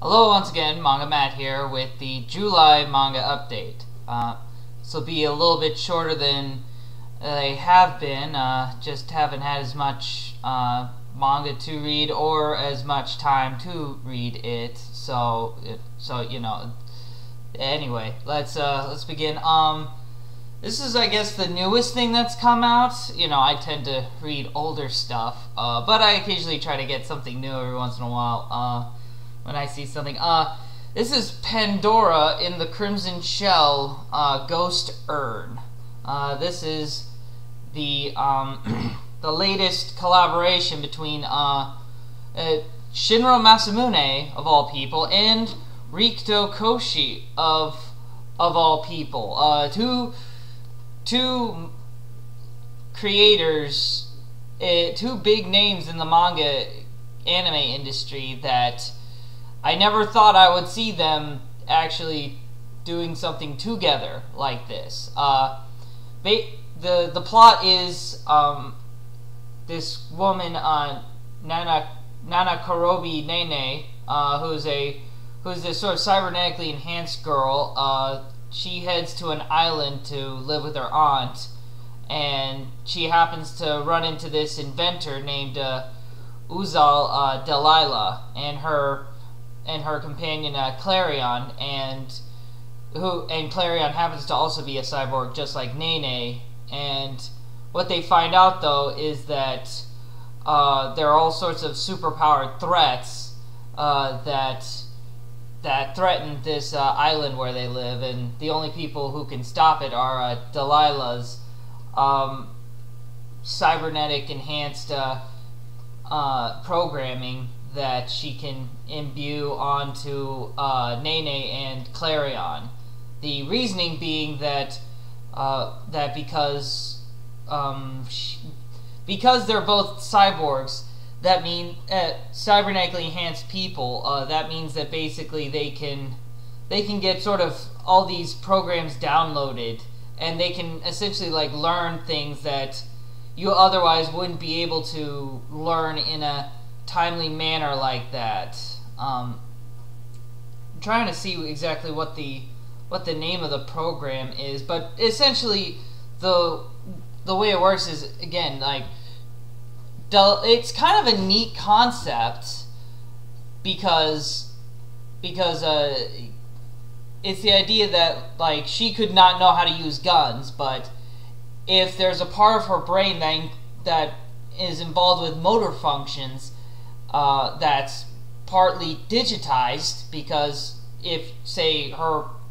Hello once again, MangaMatt here with the July manga update. This will be a little bit shorter than they have been, just haven't had as much manga to read or as much time to read it, so you know. Anyway, let's begin. This is, I guess, the newest thing that's come out. You know, I tend to read older stuff, but I occasionally try to get something new every once in a while. When I see something. This is Pandora in the Crimson Shell Ghost Urn. This is the the latest collaboration between Shinro Masamune of all people and Rikto Koshi of all people. Two creators, two big names in the manga anime industry that I never thought I would see them actually doing something together like this. The plot is this woman, Nana Korobi Nene, who's this sort of cybernetically enhanced girl. She heads to an island to live with her aunt, and she happens to run into this inventor named Uzal Delilah and her companion Clarion, and Clarion happens to also be a cyborg just like Nene. And what they find out though is that there are all sorts of superpowered threats that threaten this island where they live, and the only people who can stop it are Delilah's cybernetic enhanced programming that she can imbue onto Nene and Clarion. The reasoning being that because they're both cyborgs, that mean cybernetically enhanced people. That means that basically they can get sort of all these programs downloaded, and they can essentially like learn things that you otherwise wouldn't be able to learn in a timely manner like that. I'm trying to see exactly what the name of the program is, but essentially the way it works is, again, like it's kind of a neat concept because it's the idea that like she could not know how to use guns, but if there's a part of her brain that is involved with motor functions, that's partly digitized, because if, say,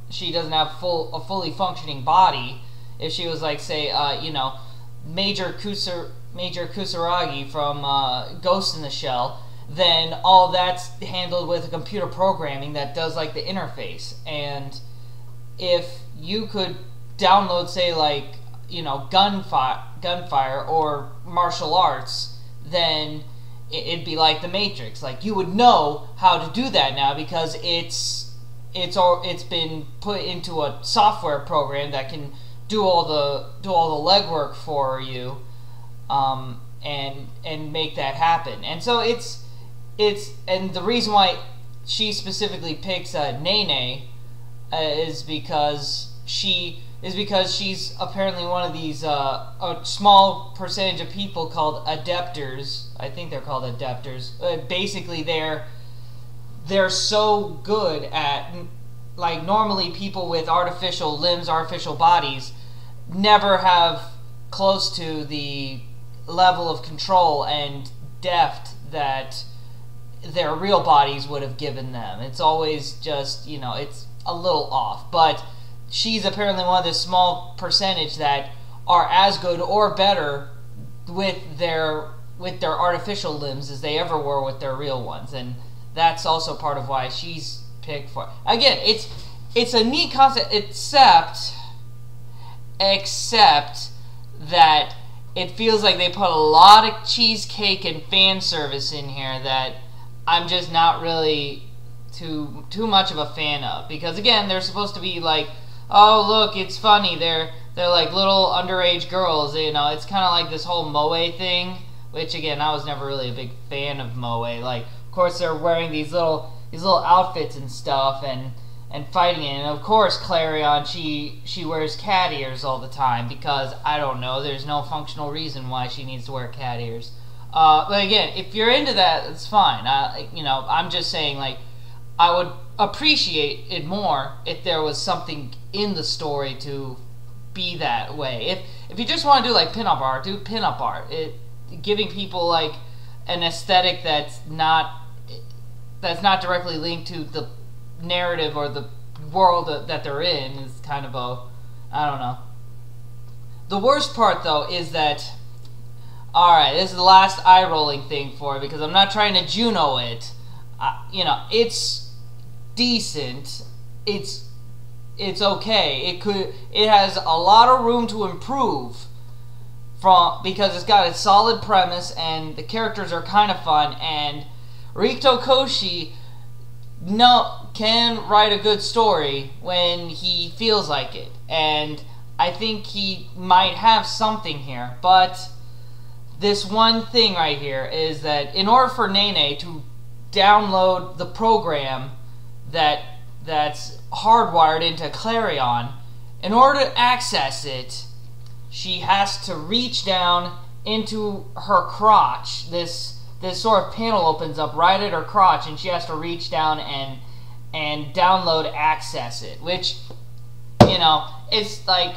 she doesn't have a fully functioning body, if she was like, say, you know, Major Kurosagi from Ghost in the Shell, then all that's handled with a computer programming that does like the interface. And if you could download, say, like, you know, gunfire or martial arts, then it'd be like the Matrix. Like, you would know how to do that now because it's been put into a software program that can do all the legwork for you, and make that happen. And so and the reason why she specifically picks Nene is because she's apparently one of these a small percentage of people called adepters. I think they're called adepters. Basically, they're so good at, like, normally people with artificial limbs, artificial bodies, never have close to the level of control and depth that their real bodies would have given them. It's always just, you know, it's a little off. But she's apparently one of this small percentage that are as good or better with their artificial limbs as they ever were with their real ones, and that's also part of why she's picked for. Again, it's a neat concept, except that it feels like they put a lot of cheesecake and fan service in here that I'm just not really too much of a fan of. Because again, they're supposed to be like, oh look, it's funny, they're like little underage girls, you know. It's kind of like this whole moe thing, which again, I was never really a big fan of moe. Like, of course, they're wearing these little these little outfits and stuff, and fighting it. And of course, Clarion, she wears cat ears all the time because, I don't know, there's no functional reason why she needs to wear cat ears. But again, if you're into that, it's fine. You know, I'm just saying, like, I would appreciate it more if there was something in the story to be that way. If you just want to do like pinup art, do pinup art. Giving people like an aesthetic that's not directly linked to the narrative or the world that they're in is kind of I don't know. The worst part though is that, alright, this is the last eye-rolling thing for it because I'm not trying to Juno it. You know, it's decent. It's okay. It has a lot of room to improve because it's got a solid premise and the characters are kind of fun, and Rikto Koshi can write a good story when he feels like it, and I think he might have something here. But this one thing right here is that in order for Nene to download the program that's hardwired into Clarion, in order to access it, she has to reach down into her crotch. This sort of panel opens up right at her crotch, and she has to reach down and download access it, which, you know, it's like,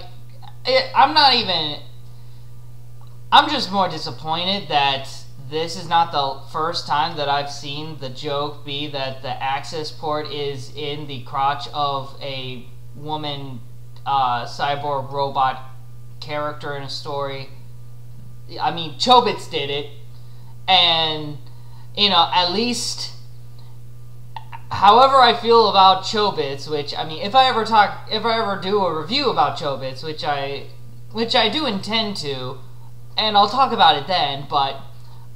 I'm just more disappointed that this is not the first time that I've seen the joke be that the access port is in the crotch of a woman cyborg robot character in a story. I mean, Chobits did it, and, you know, at least, however I feel about Chobits, which, I mean, if I ever do a review about Chobits, which I do intend to, and I'll talk about it then, but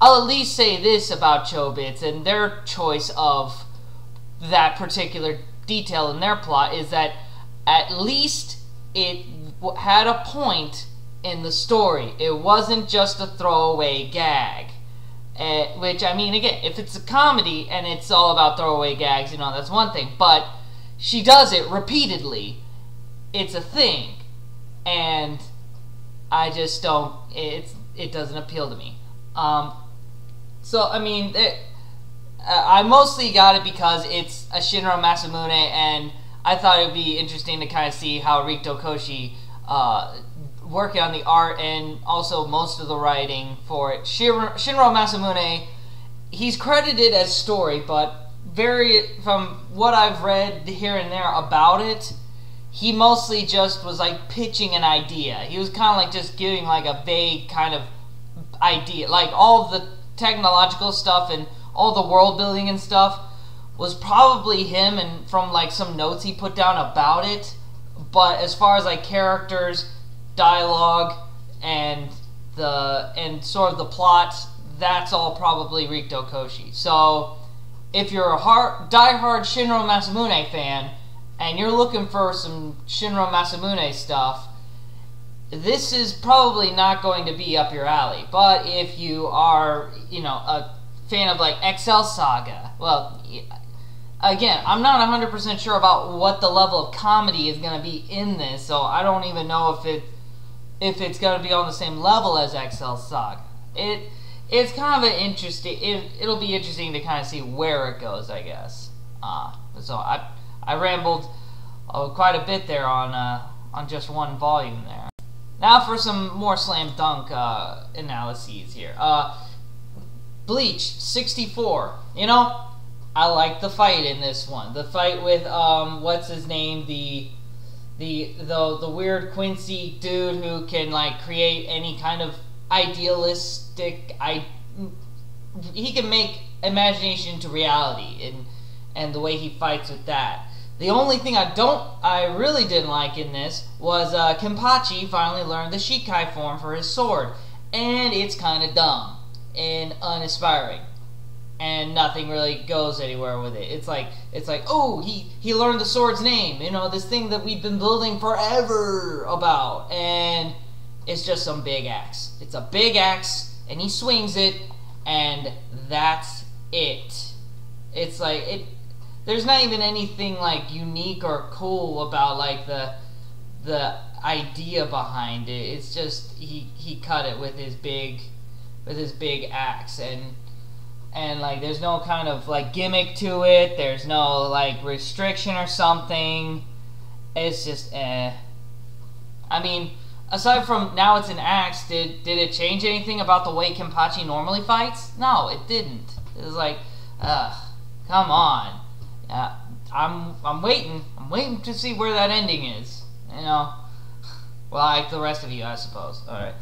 I'll at least say this about Chobits and their choice of that particular detail in their plot is that at least it had a point in the story. It wasn't just a throwaway gag. Which, I mean, again, if it's a comedy and it's all about throwaway gags, you know, that's one thing. But she does it repeatedly. It's a thing. And I just don't, it doesn't appeal to me. So, I mean, I mostly got it because it's a Shinro Masamune, and I thought it would be interesting to kind of see how Rikto Koshi working on the art and also most of the writing for it. Shinro Masamune, he's credited as story, but from what I've read here and there about it, he mostly just was like pitching an idea. He was kind of like just giving like a vague kind of idea. Like all of the technological stuff and all the world building and stuff was probably him and from like some notes he put down about it. But as far as like characters, dialogue, and sort of the plot, that's all probably Rikto Koshi. So if you're a die-hard Shinro Masamune fan and you're looking for some Shinro Masamune stuff, this is probably not going to be up your alley. But if you are, you know, a fan of like XL Saga, well, again, I'm not 100% sure about what the level of comedy is going to be in this, so I don't even know if it's going to be on the same level as XL Saga. It's kind of an interesting. It'll be interesting to kind of see where it goes, I guess. So I rambled quite a bit there on just one volume there. Now for some more slam dunk analyses here. Bleach 64. You know, I like the fight in this one. The fight with what's his name, the weird Quincy dude who can like create any kind of idealistic. He can make imagination into reality, and the way he fights with that. The only thing I really didn't like in this was Kenpachi finally learned the Shikai form for his sword, and it's kind of dumb and uninspiring, and nothing really goes anywhere with it. It's like, oh, he learned the sword's name, you know, this thing that we've been building forever about, and it's just some big axe. It's a big axe, and he swings it, and that's it. It's like there's not even anything like unique or cool about like the idea behind it. It's just he cut it with his big axe, and like there's no kind of like gimmick to it. There's no like restriction or something. It's just I mean, aside from now it's an axe, did it change anything about the way Kenpachi normally fights? No, it didn't. It was like, come on. I'm waiting to see where that ending is. You know, well, like the rest of you, I suppose. All right,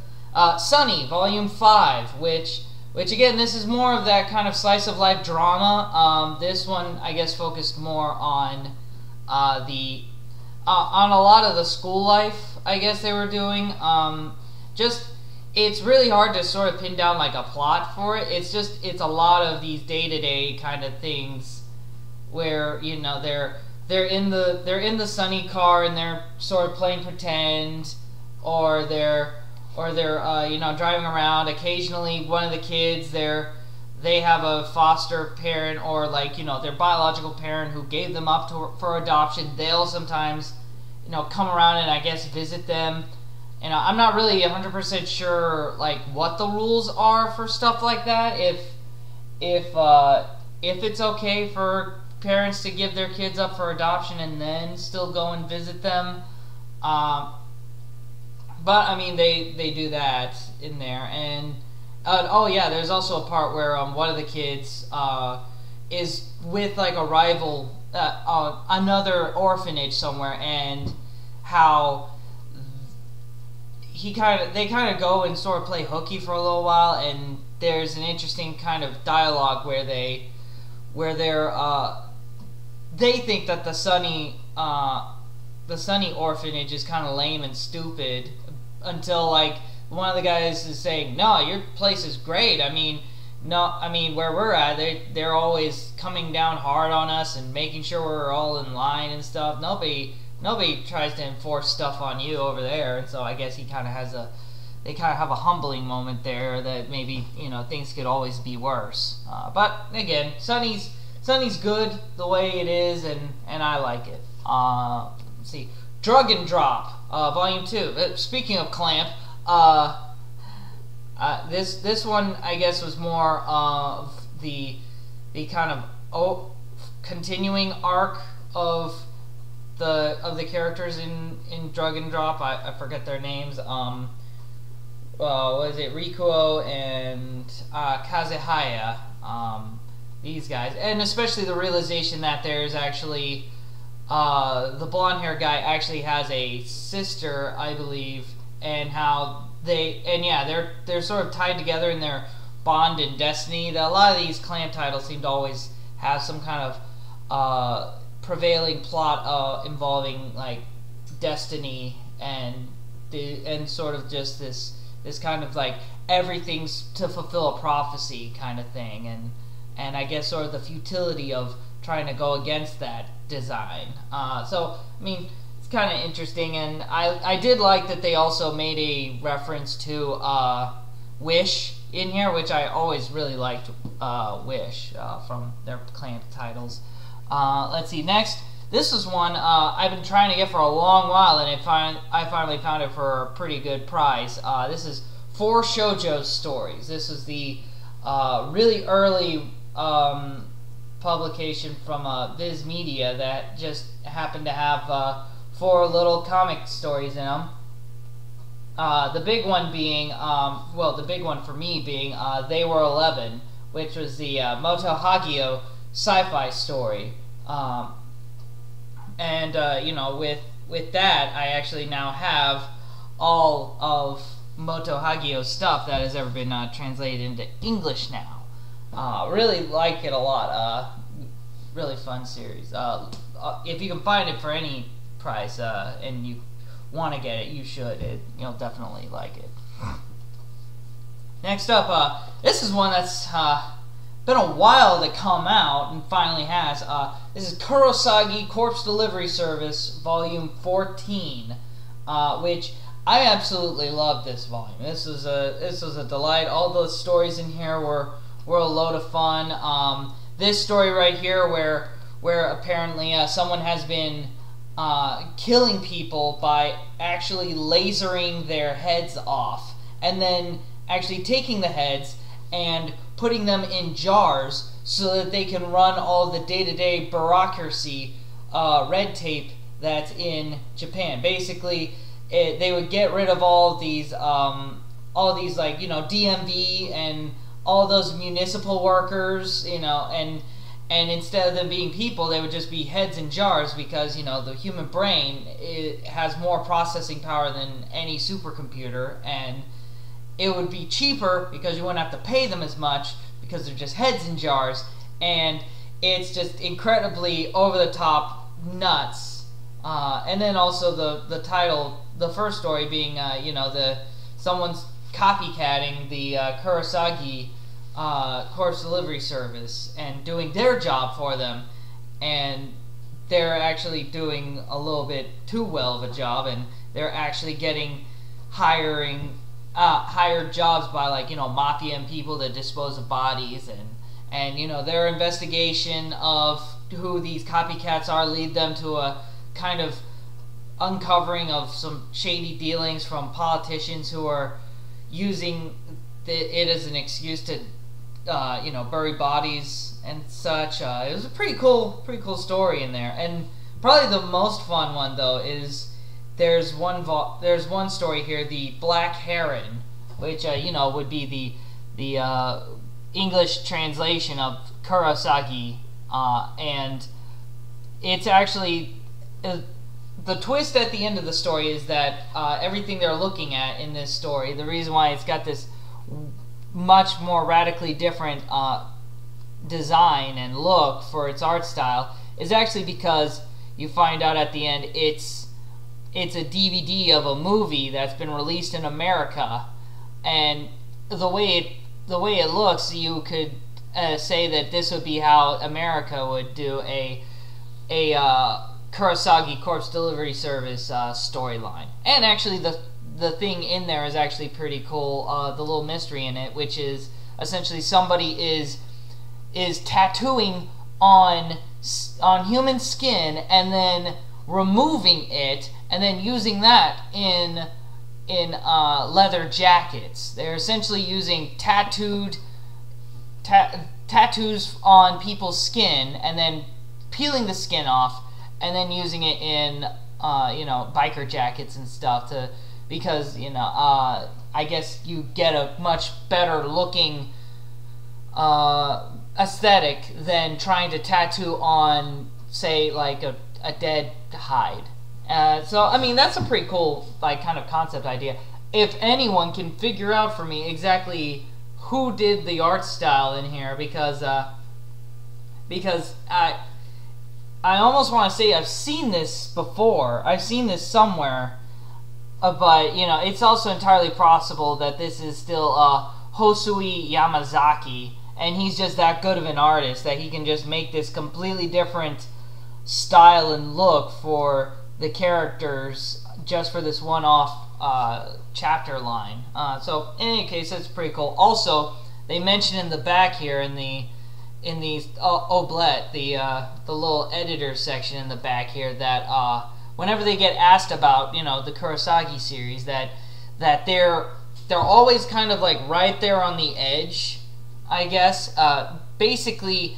Sunny, Volume 5, which again, this is more of that kind of slice of life drama. This one, I guess, focused more on on a lot of the school life, I guess they were doing. It's really hard to sort of pin down like a plot for it. It's a lot of these day-to-day kind of things where, you know, they're in the Sunny car and they're sort of playing pretend, or they're you know, driving around. Occasionally one of the kids, they have a foster parent, or like, you know, their biological parent who gave them up for adoption. They'll sometimes, you know, come around and I guess visit them. And I'm not really 100% sure like what the rules are for stuff like that. If it's okay for parents to give their kids up for adoption and then still go and visit them. But I mean, they do that in there. And oh yeah, there's also a part where one of the kids is with like a rival, another orphanage somewhere, and how they kind of go and sort of play hooky for a little while, and there's an interesting kind of dialogue where they think that the Sunny orphanage is kind of lame and stupid, until like one of the guys is saying, "No, your place is great. I mean, where we're at, they're always coming down hard on us and making sure we're all in line and stuff. Nobody tries to enforce stuff on you over there." And so I guess they kind of have a humbling moment there that maybe, you know, things could always be worse. But again, Sunny's good the way it is, and I like it. Let's see, Drug and Drop, Volume 2. Speaking of Clamp, this one I guess was more of the kind of continuing arc of the characters in Drug and Drop. I forget their names. What is it? Rikuo and Kazehaya. These guys, and especially the realization that there's actually the blonde hair guy actually has a sister, I believe, and how they're sort of tied together in their bond and destiny. That a lot of these Clamp titles seem to always have some kind of prevailing plot involving like destiny and sort of just this kind of like everything's to fulfill a prophecy kind of thing, and I guess sort of the futility of trying to go against that design. So I mean, it's kind of interesting, and I did like that they also made a reference to Wish in here, which I always really liked Wish from their Clamp titles. Let's see, next. This is one I've been trying to get for a long while, and I finally found it for a pretty good price. This is 4 Shojo Stories. This is the really early publication from Viz Media that just happened to have 4 little comic stories in them. The big one being, the big one for me being They Were 11, which was the Moto Hagio sci-fi story. You know, with that, I actually now have all of Moto Hagio's stuff that has ever been translated into English now. Really like it a lot. Really fun series. If you can find it for any price and you want to get it, you should. You'll definitely like it. Next up, this is one that's been a while to come out and finally has. This is Kurosagi Corpse Delivery Service, Volume 14, which I absolutely love. This volume. This was a delight. All the stories in here were a load of fun. This story right here, where apparently someone has been killing people by actually lasering their heads off, and then actually taking the heads and putting them in jars so that they can run all the day-to-day bureaucracy, red tape that's in Japan. Basically, they would get rid of all these like, you know, DMV and all those municipal workers, you know, and instead of them being people, they would just be heads in jars, because, you know, the human brain, it has more processing power than any supercomputer, and it would be cheaper because you wouldn't have to pay them as much because they're just heads in jars, and it's just incredibly over-the-top nuts. And then also the title, the first story being, you know, someone's copycatting the Kurosagi corpse delivery service and doing their job for them, and they're actually doing a little bit too well of a job, and they're actually hired jobs by, like, you know, mafia and people that dispose of bodies, and you know, their investigation of who these copycats are lead them to a kind of uncovering of some shady dealings from politicians who are using it as an excuse to you know, bury bodies and such. It was a pretty cool story in there, and probably the most fun one though is there's one story here, the Black Heron, which you know, would be the English translation of Kurosagi, and it's actually the twist at the end of the story is that everything they're looking at in this story, the reason why it's got this much more radically different design and look for its art style, is actually because you find out at the end it's a DVD of a movie that's been released in America, and the way it looks, you could say that this would be how America would do a Kurosagi corpse delivery service storyline. And actually the thing in there is actually pretty cool, the little mystery in it, which is essentially somebody is tattooing on human skin and then removing it and then using that in leather jackets. They're essentially using tattoos on people's skin and then peeling the skin off and then using it in you know, biker jackets and stuff, because you know, I guess you get a much better looking aesthetic than trying to tattoo on, say, like a dead hide. So I mean, that's a pretty cool, like, kind of concept idea. If anyone can figure out for me exactly who did the art style in here, because I almost want to say I've seen this before. I've seen this somewhere, but you know, it's also entirely possible that this is still Hosui Yamazaki, and he's just that good of an artist that he can just make this completely different style and look for the characters just for this one-off chapter line. So in any case, that's pretty cool. Also, they mention in the back here in the oblette, the little editor section in the back here, that whenever they get asked about, you know, the Kurosagi series, that they're always kind of like right there on the edge, I guess. Basically,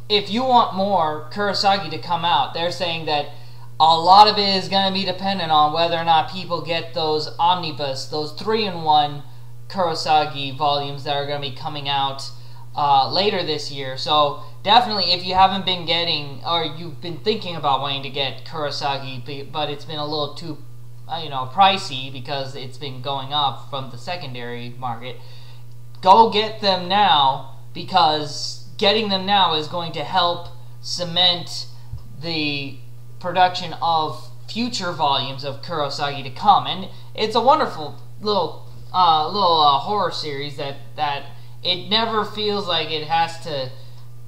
if you want more Kurosagi to come out, they're saying that a lot of it is going to be dependent on whether or not people get those omnibus, those 3-in-1 Kurosagi volumes that are going to be coming out later this year. So definitely, if you haven't been getting, or you've been thinking about wanting to get Kurosagi, but it's been a little too, you know, pricey because it's been going up from the secondary market, go get them now, because getting them now is going to help cement the production of future volumes of Kurosagi to come. And it's a wonderful little horror series that it never feels like it has to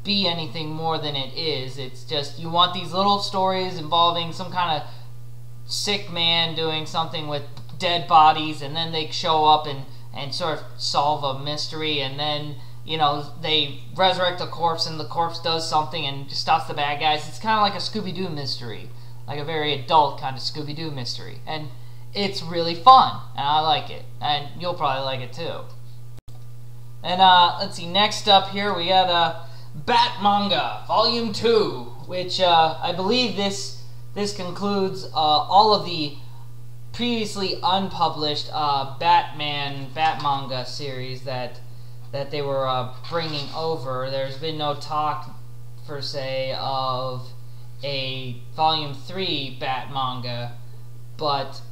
be anything more than it is. It's just, you want these little stories involving some kind of sick man doing something with dead bodies, and then they show up and sort of solve a mystery, and then you know, they resurrect a corpse and the corpse does something and stops the bad guys. It's kind of like a Scooby-Doo mystery, like a very adult kind of Scooby-Doo mystery, and it's really fun, and I like it, and you'll probably like it too. And let's see, next up here we got Bat-Manga Volume 2, which I believe this concludes all of the previously unpublished Bat-Manga series that they were bringing over. There's been no talk, per se, of a Volume 3 Bat-Manga, but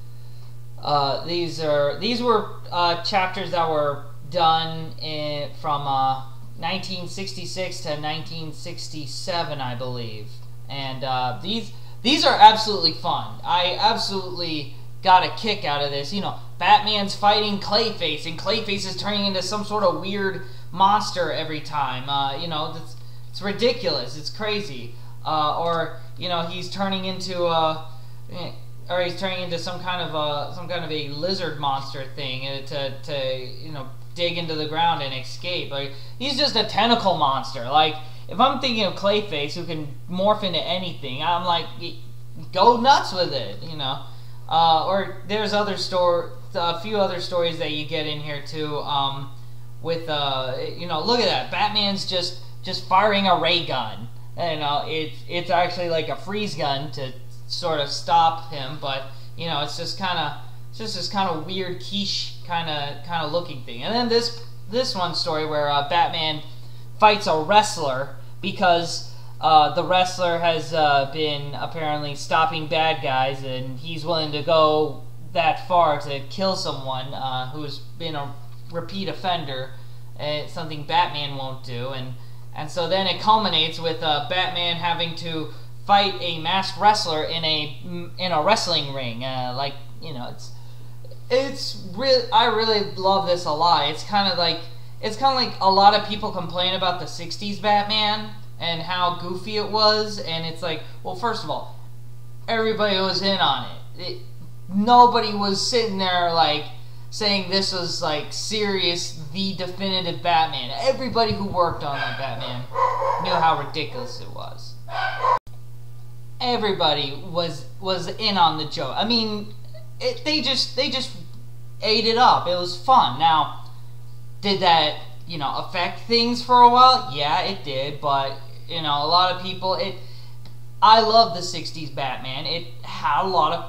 these were chapters that were done from 1966 to 1967, I believe, and these are absolutely fun. I absolutely got a kick out of this. You know, Batman's fighting Clayface, and Clayface is turning into some sort of weird monster every time. You know, it's ridiculous. It's crazy. Or you know, he's turning into some kind of a lizard monster thing to you know, dig into the ground and escape. Like, he's just a tentacle monster. Like, if I'm thinking of Clayface, who can morph into anything, I'm like, go nuts with it, you know. Or there's a few other stories that you get in here too. With you know, look at that, Batman's just firing a ray gun. You know, it's actually like a freeze gun to sort of stop him, but you know, it's just this kind of weird quiche kind of looking thing. And then this one story where Batman fights a wrestler because the wrestler has been apparently stopping bad guys, and he's willing to go that far to kill someone who's been a repeat offender, something Batman won't do, and so then it culminates with Batman having to fight a masked wrestler in a wrestling ring. Like, you know, it's real. I really love this a lot. It's kind of like a lot of people complain about the '60s Batman and how goofy it was, and it's like, well, first of all, everybody was in on it. Nobody was sitting there like saying this was like serious, the definitive Batman. Everybody who worked on that Batman knew how ridiculous it was. Everybody was in on the joke. I mean, they just ate it up. It was fun. Now, did that, you know, affect things for a while? Yeah, it did, but you know, a lot of people, I love the '60s Batman. It had a lot of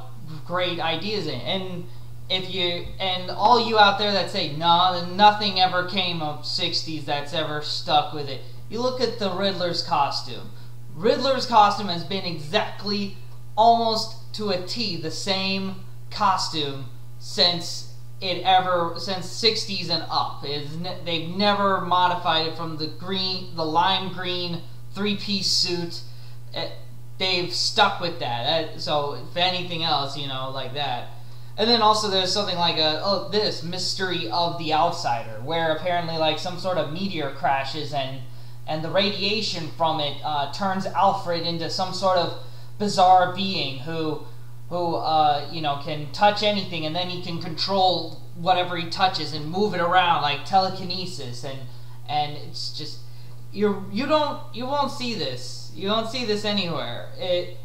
great ideas in it. And all you out there that say, no, nothing ever came of '60s that's ever stuck with it, you look at the Riddler's costume. Riddler's costume has been exactly, almost to a T, the same costume since '60s and up. They've never modified it from the lime green 3-piece suit. They've stuck with that. So if anything else, you know, like that. And then also there's something like this Mystery of the Outsider, where apparently like some sort of meteor crashes and the radiation from it turns Alfred into some sort of bizarre being who you know, can touch anything, and then he can control whatever he touches and move it around like telekinesis, and it's just you won't see this. You don't see this anywhere.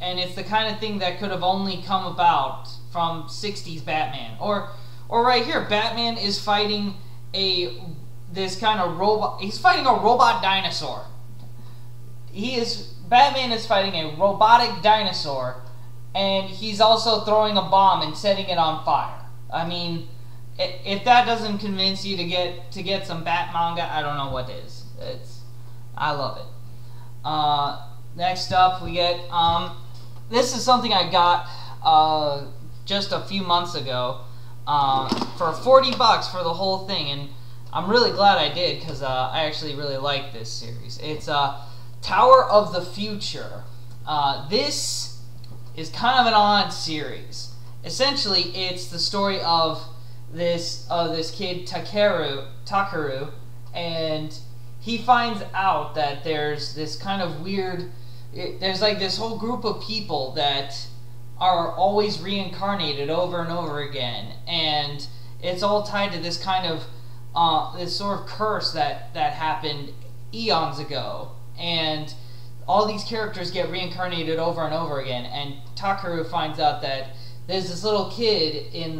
And it's the kind of thing that could have only come about from '60s Batman. Or right here, Batman is fighting this kind of robot. He's fighting a robot dinosaur. Batman is fighting a robotic dinosaur, and he's also throwing a bomb and setting it on fire. I mean, if that doesn't convince you to get some Bat-Manga, I don't know what is. I love it. Next up, we get this is something I got just a few months ago for $40 for the whole thing, and I'm really glad I did, because I actually really like this series. It's Tower of the Future. This is kind of an odd series. Essentially, it's the story of this kid Takeru, and he finds out that there's this kind of weird. There's like this whole group of people that are always reincarnated over and over again, and it's all tied to this kind of this sort of curse that happened eons ago, and all these characters get reincarnated over and over again. And Takeru finds out that there's this little kid in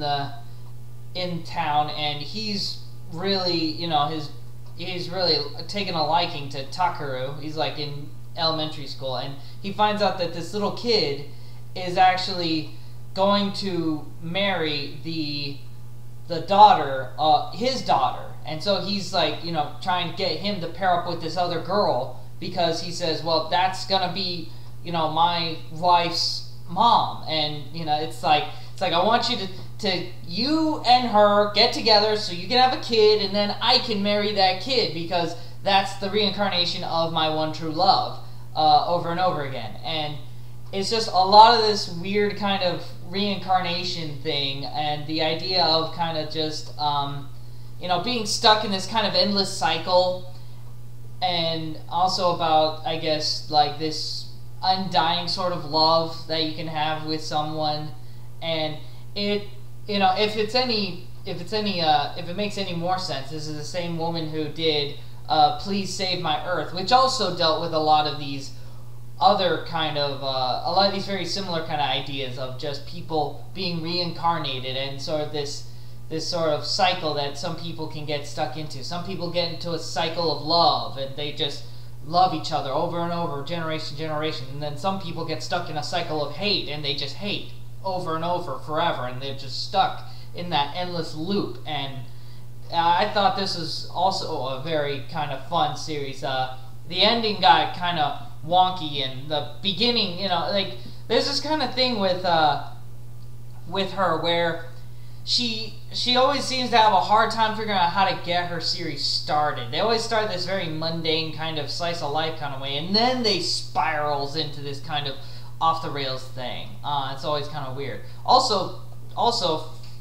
town, and he's really, he's really taken a liking to Takeru. He's like in elementary school, and he finds out that this little kid is actually going to marry the daughter, his daughter. And so he's like, trying to get him to pair up with this other girl, because he says, well, that's gonna be, my wife's mom. And it's like I want you to you and her get together so you can have a kid, and then I can marry that kid, because that's the reincarnation of my one true love, over and over again. And it's just a lot of this weird kind of reincarnation thing, and the idea of kind of just being stuck in this kind of endless cycle, and also about, I guess, like this undying sort of love that you can have with someone. And it, if it makes any more sense, this is the same woman who did Please Save My Earth, which also dealt with a lot of these other kind of, a lot of these very similar kind of ideas of just people being reincarnated, and sort of this sort of cycle that some people can get stuck into. Some people get into a cycle of love, and they just love each other over and over, generation to generation. And then some people get stuck in a cycle of hate, and they just hate over and over forever, and they're just stuck in that endless loop. And I thought this was also a very kind of fun series. The ending got kind of wonky, and the beginning, like, there's this kind of thing with her where she always seems to have a hard time figuring out how to get her series started. They always start this very mundane kind of slice of life kind of way, and then they spirals into this kind of off the rails thing. It's always kind of weird. Also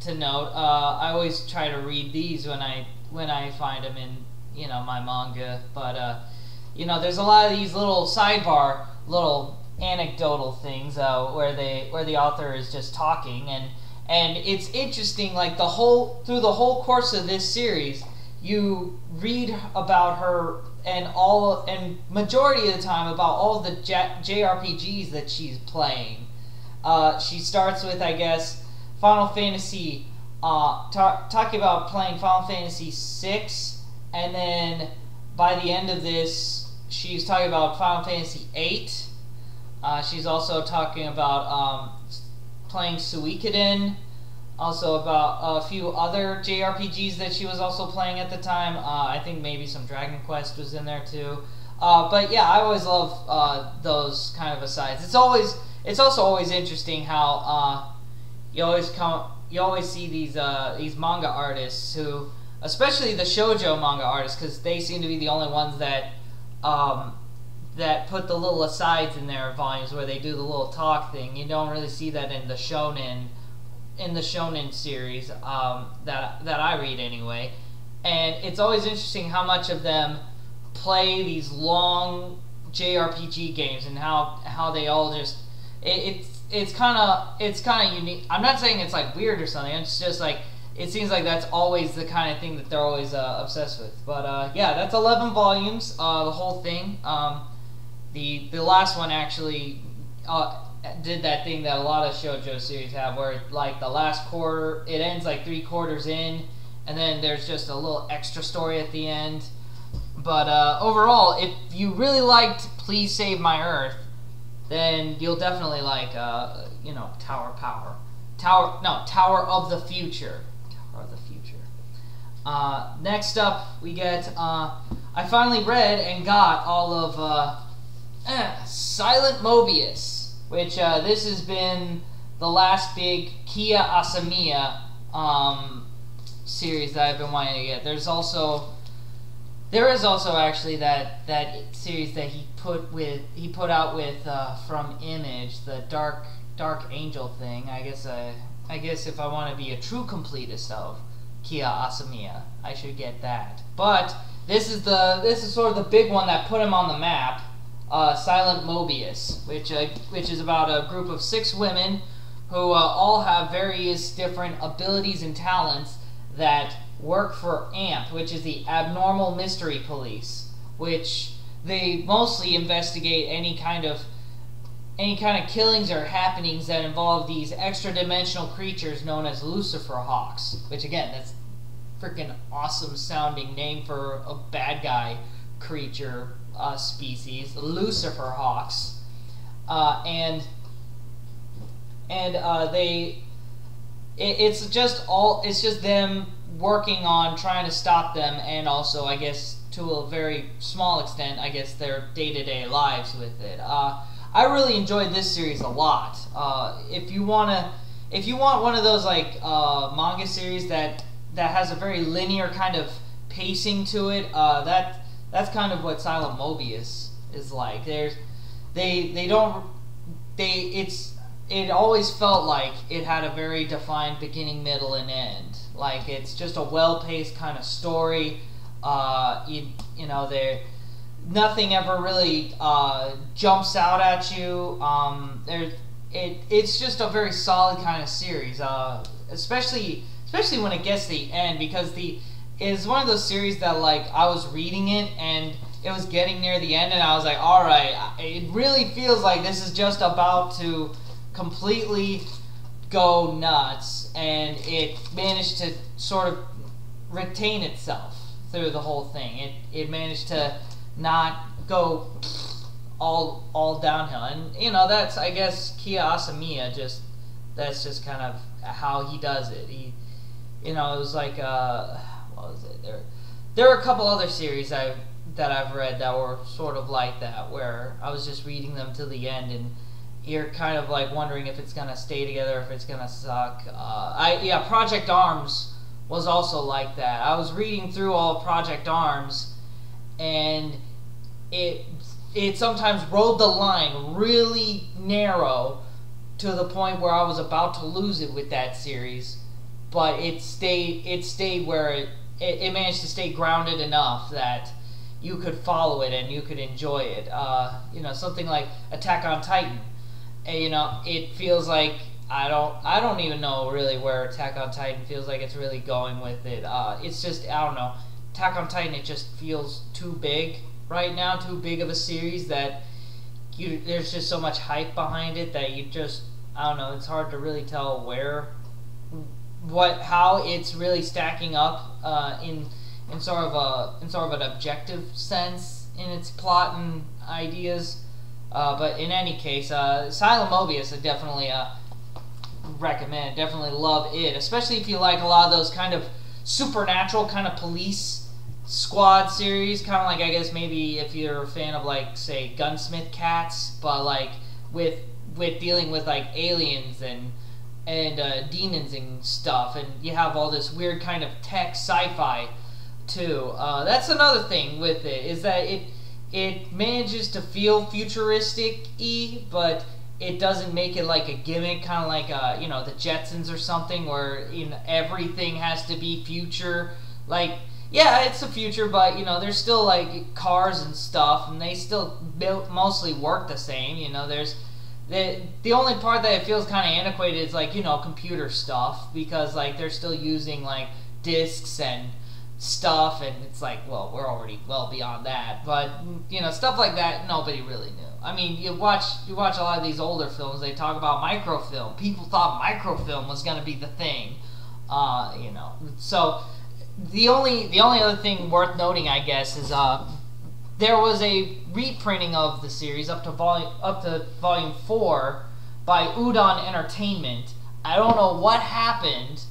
to note, I always try to read these when I find them in my manga, but there's a lot of these little sidebar, little anecdotal things where the author is just talking, and it's interesting. Like through the whole course of this series, you read about her and majority of the time about all the JRPGs that she's playing. She starts with, I guess, Final Fantasy, talking about playing Final Fantasy VI, and then by the end of this, she's talking about Final Fantasy VIII. She's also talking about playing Suikoden, also about a few other JRPGs that she was also playing at the time. I think maybe some Dragon Quest was in there too. But yeah, I always love those kind of asides. It's also always interesting how you always see these manga artists who, especially the Shojo manga artists, because they seem to be the only ones that put the little asides in their volumes where they do the little talk thing. You don't really see that in the shonen series that I read anyway. And it's always interesting how much of them play these long JRPG games, and how they all just it's kind of unique. I'm not saying it's like weird or something. It's just like it seems like that's always the kind of thing that they're always obsessed with. But yeah, that's 11 volumes, the whole thing. The last one actually did that thing that a lot of shoujo series have, where like the last quarter, it ends like 3 quarters in, and then there's just a little extra story at the end. But overall, if you really liked Please Save My Earth, then you'll definitely like Tower of the Future. Tower of the Future. Next up, we get I finally read and got all of Silent Mobius, which this has been the last big Kia Asamiya series that I've been wanting to get. There is also actually that series that he put out with from Image, the Dark Angel thing. I guess if I want to be a true completist of Kia Asamiya, I should get that. But this is sort of the big one that put him on the map. Silent Mobius, which is about a group of 6 women who all have various different abilities and talents that work for AMP, which is the Abnormal Mystery Police, which they mostly investigate any kind of killings or happenings that involve these extra-dimensional creatures known as Lucifer Hawks, which again, that's freaking awesome sounding name for a bad guy creature species, Lucifer Hawks. It's just them working on trying to stop them, and also, I guess, to a very small extent, I guess, their day-to-day lives with it. I really enjoyed this series a lot. If you want one of those like manga series that has a very linear kind of pacing to it, that's kind of what Silent Mobius is like. It always felt like it had a very defined beginning, middle, and end. Like, it's just a well-paced kind of story. Nothing ever really jumps out at you. It's just a very solid kind of series, especially when it gets to the end, because it's one of those series that, like, I was reading it and it was getting near the end, and I was like, all right, it really feels like this is just about to completely go nuts, and it managed to sort of retain itself through the whole thing. It managed to not go all downhill, and that's, I guess, Kia Asamiya. That's just kind of how he does it. It was like what was it? There were a couple other series that I've read that were sort of like that, where I was just reading them to the end, and you're kind of like wondering if it's gonna stay together, if it's gonna suck. Project Arms was also like that. I was reading through all Project Arms, and it sometimes rode the line really narrow to the point where I was about to lose it with that series, but it stayed where it managed to stay grounded enough that you could follow it and you could enjoy it. Something like Attack on Titan. It feels like I don't even know really where Attack on Titan feels like it's really going with it. It's just, I don't know. Attack on Titan, it just feels too big right now, too big of a series that there's just so much hype behind it that you just, I don't know, it's hard to really tell how it's really stacking up in sort of an objective sense in its plot and ideas. But in any case, Silent Mobius, I definitely recommend. Definitely love it, especially if you like a lot of those kind of supernatural kind of police squad series, kind of like, I guess, maybe if you're a fan of, like, say, Gunsmith Cats, but like with dealing with like aliens and demons and stuff, and you have all this weird kind of tech sci-fi too. That's another thing with it, is that it manages to feel futuristic-y, but it doesn't make it like a gimmick, kind of like the Jetsons or something, where everything has to be future. Like, yeah, it's the future, but there's still like cars and stuff, and they still mostly work the same. There's the only part that it feels kind of antiquated is like computer stuff, because like they're still using like discs and stuff, and it's like, well, we're already well beyond that. But stuff like that nobody really knew. I mean, you watch a lot of these older films, they talk about microfilm. People thought microfilm was going to be the thing. So the only other thing worth noting, I guess, is there was a reprinting of the series up to volume 4 by Udon Entertainment. I don't know what happened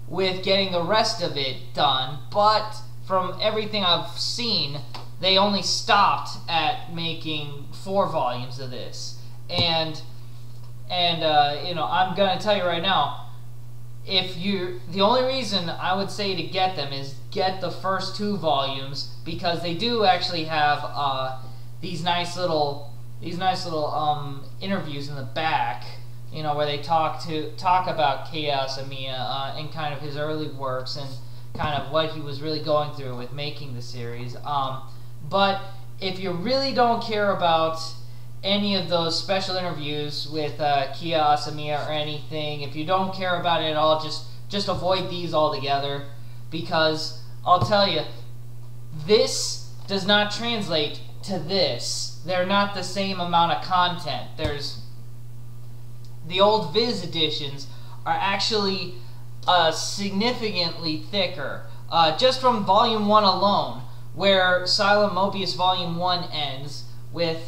with getting the rest of it done, but from everything I've seen, they only stopped at making 4 volumes of this. And I'm gonna tell you right now, the only reason I would say to get them is get the first 2 volumes, because they do actually have these nice little interviews in the back, where they talk about Chaos Amiya and kind of his early works and kind of what he was really going through with making the series. But if you really don't care about any of those special interviews with Kia Asamiya or anything, if you don't care about it at all, just avoid these altogether. because I'll tell you, this does not translate to this. They're not the same amount of content. There's the old Viz editions are actually significantly thicker. Just from Volume 1 alone, where Silent Mobius Volume 1 ends with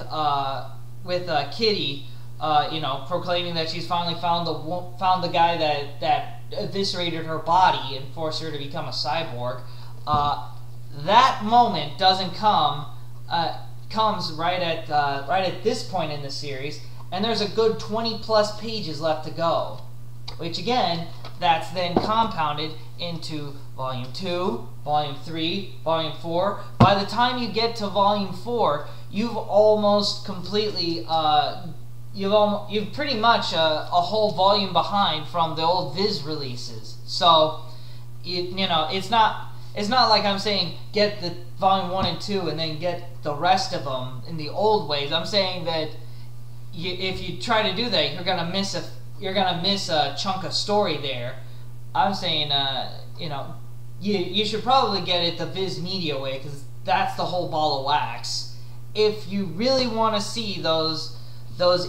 Kitty, proclaiming that she's finally found the guy that eviscerated her body and forced her to become a cyborg. That moment doesn't comes right at this point in the series, and there's a good 20+ pages left to go, which again, that's then compounded into Volume 2, Volume 3, Volume 4. By the time you get to Volume 4, you've almost completely, you've pretty much a whole volume behind from the old Viz releases. So, it's not like I'm saying get the Volume 1 and 2 and then get the rest of them in the old ways. I'm saying that if you try to do that, you're gonna miss a chunk of story there. I'm saying, you should probably get it the Viz Media way, because that's the whole ball of wax. If you really want to see those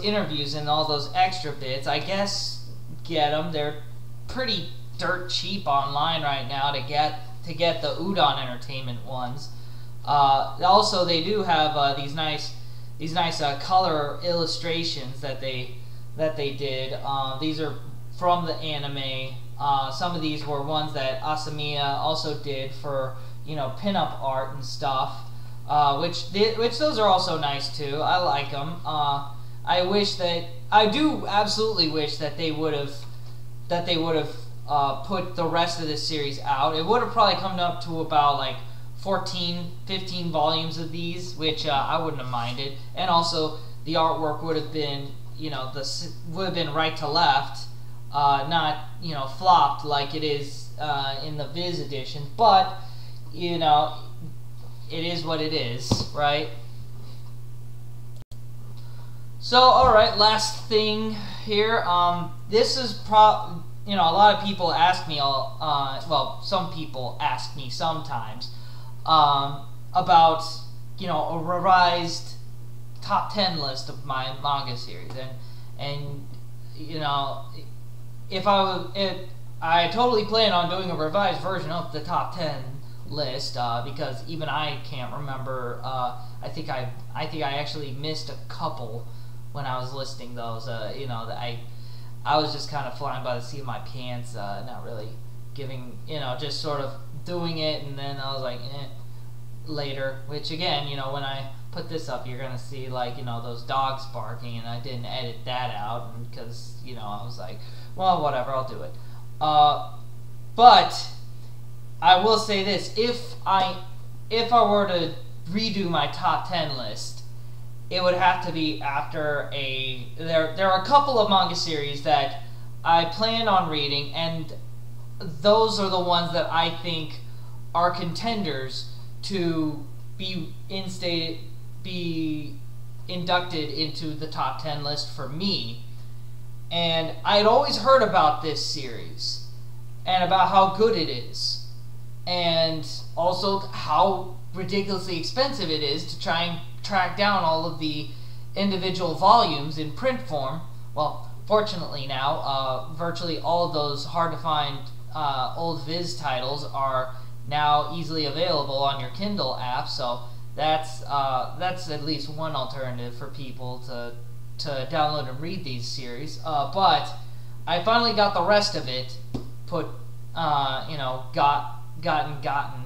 interviews and all those extra bits, I guess get them. They're pretty dirt cheap online right now to get the Udon Entertainment ones. Also, they do have these nice color illustrations that they did. These are from the anime. Some of these were ones that Asamiya also did for pinup art and stuff, which those are also nice too. I like them. I do absolutely wish that they would have put the rest of this series out. It would have probably come up to about like 14, 15 volumes of these, which I wouldn't have minded. And also the artwork would have been would have been right to left. Not flopped like it is in the Viz edition, but it is what it is, right? So, all right, last thing here. This is a lot of people ask me some people ask me sometimes about a revised top 10 list of my manga series, and if I totally plan on doing a revised version of the top 10 list, because even I can't remember. I think I actually missed a couple when I was listing those. That I was just kind of flying by the seat of my pants, not really giving, just sort of doing it, and then I was like, later. Which again, when I put this up, you're gonna see those dogs barking, and I didn't edit that out, because I was like, well, whatever, I'll do it. But I will say this: if I were to redo my top 10 list, it would have to be after there are a couple of manga series that I plan on reading, and those are the ones that I think are contenders to be inducted into the top 10 list for me. And I'd always heard about this series and about how good it is, and also how ridiculously expensive it is to try and track down all of the individual volumes in print form. Well, fortunately now, virtually all of those hard to find old Viz titles are now easily available on your Kindle app, so that's at least one alternative for people to download and read these series. But I finally got the rest of it gotten,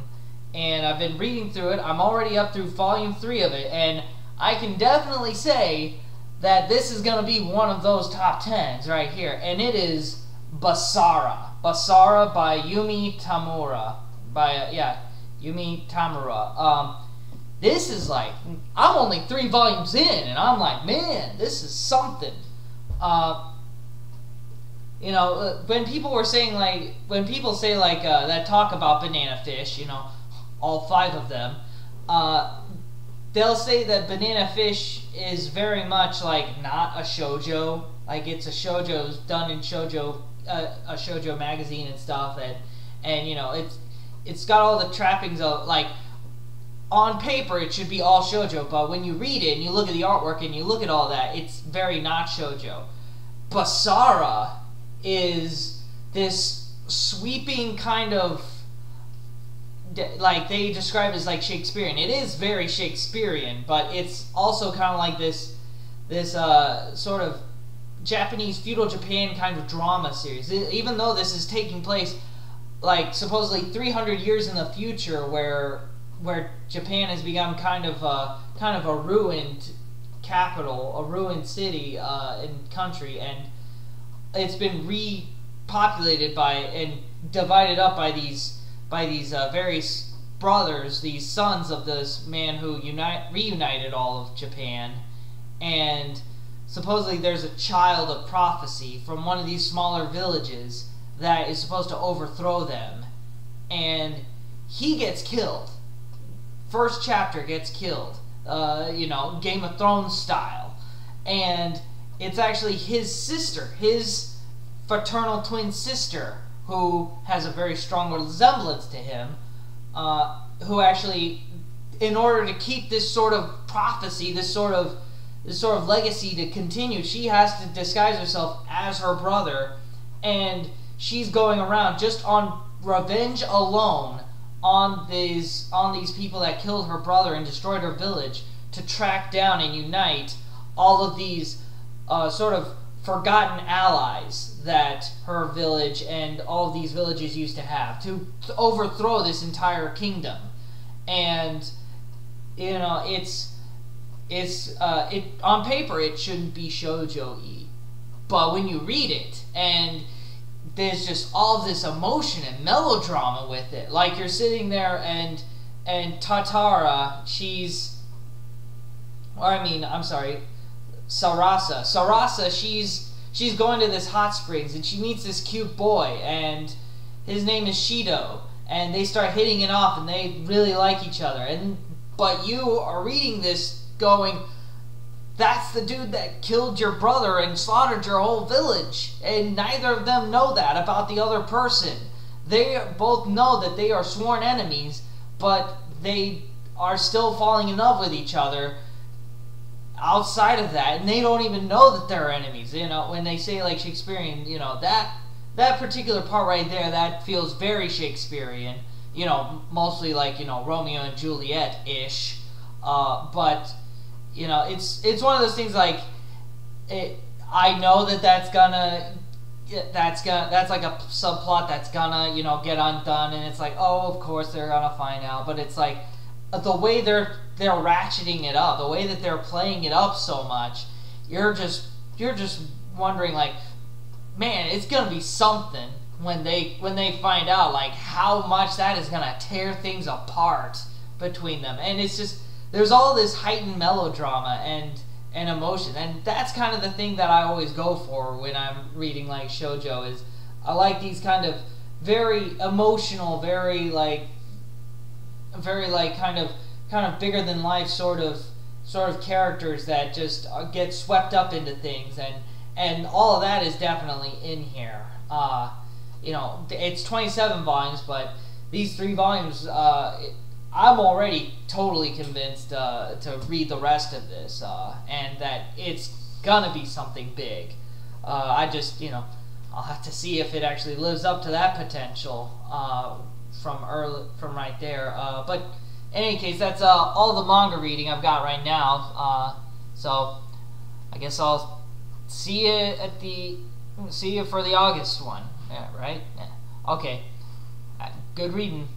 and I've been reading through it. I'm already up through Volume 3 of it, and I can definitely say that this is going to be one of those top 10s right here, and it is Basara. Basara by Yumi Tamura. Yumi Tamura. This is like, I'm only 3 volumes in, and I'm like, man, this is something. When people say that talk about Banana Fish, all 5 of them, they'll say that Banana Fish is very much like not a shoujo, like it's a shoujo's done in shoujo, a shoujo magazine and stuff, and it's got all the trappings of, like, on paper it should be all shoujo, but when you read it and you look at the artwork and you look at all that, it's very not shoujo. Basara is this sweeping kind of, like, they describe it as like Shakespearean. It is very Shakespearean, but it's also kind of like this sort of Japanese feudal Japan kind of drama series. Even though this is taking place, like, supposedly 300 years in the future, where Japan has become kind of a ruined capital, a ruined city and country, and it's been repopulated by and divided up by these various brothers, these sons of this man who reunited all of Japan. And supposedly there's a child of prophecy from one of these smaller villages that is supposed to overthrow them, and he gets killed. First chapter gets killed, Game of Thrones style, and it's actually his sister, his fraternal twin sister, who has a very strong resemblance to him, who actually, in order to keep this sort of prophecy, this sort of legacy to continue, she has to disguise herself as her brother, and she's going around just on revenge alone on these people that killed her brother and destroyed her village, to track down and unite all of these sort of forgotten allies that her village and all of these villages used to have, to overthrow this entire kingdom. And it's on paper it shouldn't be shoujo-y, but when you read it, and there's just all of this emotion and melodrama with it, like you're sitting there and Sarasa, she's going to this hot springs, and she meets this cute boy, and his name is Shido, and they start hitting it off, and they really like each other. But you are reading this going, that's the dude that killed your brother and slaughtered your whole village, and neither of them know that about the other person. They both know that they are sworn enemies, but they are still falling in love with each other outside of that, and they don't even know that they're enemies. When they say, like, Shakespearean, that particular part right there, that feels very Shakespearean, mostly like, Romeo and Juliet-ish, but it's one of those things, like, I know that's like a subplot that's gonna, get undone, and it's like, oh, of course they're gonna find out, but it's like, the way they're ratcheting it up, the way that they're playing it up so much, you're just wondering, like, man, it's gonna be something when they find out, like, how much that is gonna tear things apart between them. And it's just, there's all this heightened melodrama and emotion, and that's kind of the thing that I always go for when I'm reading, like, shoujo, is I like these kind of very emotional, very kind of bigger than life sort of characters that just get swept up into things, and all of that is definitely in here. It's 27 volumes, but these 3 volumes, I'm already totally convinced to read the rest of this, and that it's gonna be something big. I just, I'll have to see if it actually lives up to that potential from right there. But in any case, that's all the manga reading I've got right now. So I guess I'll see you for the August one. Yeah, right? Yeah. Okay. Good reading.